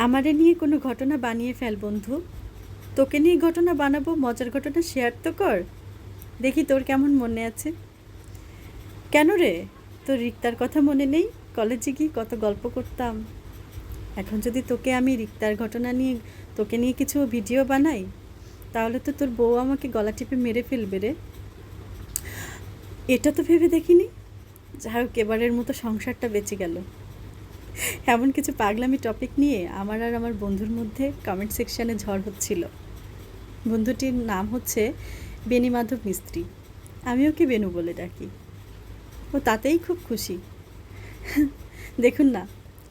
আমারে নিয়ে কোনো ঘটনা বানিয়ে ফেল বন্ধু। তোকে নিয়ে ঘটনা বানাবো, মজার ঘটনা শেয়ার তো কর। দেখি তোর কেমন মনে আছে। কেন রে, তোর রিক্তার কথা মনে নেই? কলেজে গিয়ে কত গল্প করতাম। এখন যদি তোকে আমি রিক্তার ঘটনা নিয়ে তোকে নিয়ে কিছু ভিডিও বানাই, তাহলে তো তোর বউ আমাকে গলা টিপে মেরে ফেলবে রে। এটা তো ভেবে দেখিনি। যাই হোক, এবারের মতো সংসারটা বেঁচে গেল। এমন কিছু পাগলামি টপিক নিয়ে আমার আর আমার বন্ধুর মধ্যে কমেন্ট সেকশানে ঝড় হচ্ছিল। বন্ধুটির নাম হচ্ছে বেণীমাধব মিস্ত্রি। আমি ওকে বেনু বলে ডাকি। ও তাতেই খুব খুশি। দেখুন না,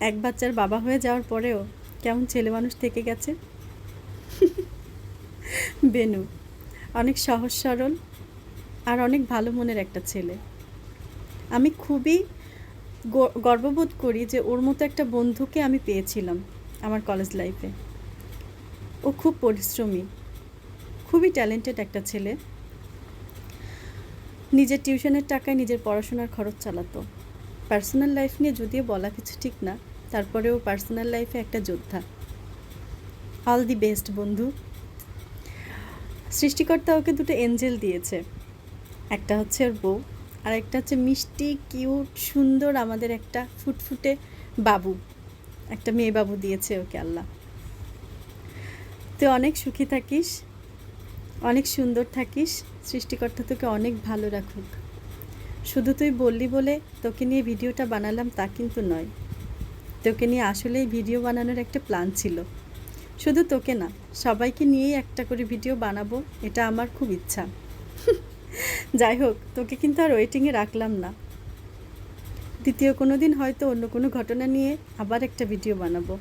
এক বাচ্চার বাবা হয়ে যাওয়ার পরেও কেমন ছেলে মানুষ থেকে গেছে। বেনু অনেক সহজ সরল আর অনেক ভালো মনের একটা ছেলে। আমি খুবই গর্ববোধ করি যে ওর মতো একটা বন্ধুকে আমি পেয়েছিলাম আমার কলেজ লাইফে। ও খুব পরিশ্রমী, খুবই ট্যালেন্টেড একটা ছেলে। নিজের টিউশনের টাকায় নিজের পড়াশোনার খরচ চালাতো। পার্সোনাল লাইফ নিয়ে যদিও বলা কিছু ঠিক না, তারপরেও পার্সোনাল লাইফে একটা যোদ্ধা। অল দি বেস্ট বন্ধু। সৃষ্টিকর্তা ওকে দুটো এঞ্জেল দিয়েছে, একটা হচ্ছে ওর বউ, আর একটা হচ্ছে মিষ্টি কিউট সুন্দর আমাদের একটা ফুটফুটে বাবু, একটা মেয়ে বাবু দিয়েছে ওকে আল্লাহ। তুই অনেক সুখী থাকিস, অনেক সুন্দর থাকিস, সৃষ্টিকর্তা তোকে অনেক ভালো রাখুক। শুধু তুই বললি বলে তোকে নিয়ে ভিডিওটা বানালাম তা কিন্তু নয়। তোকে নিয়ে আসলেই ভিডিও বানানোর একটা প্ল্যান ছিল। শুধু তোকে না, সবাইকে নিয়েই একটা করে ভিডিও বানাবো, এটা আমার খুব ইচ্ছা। যাই হোক, তোকে কিন্তু আর ওয়েটিংয়ে রাখলাম না। দ্বিতীয় কোনো দিন হয়তো অন্য কোনো ঘটনা নিয়ে আবার একটা ভিডিও বানাবো।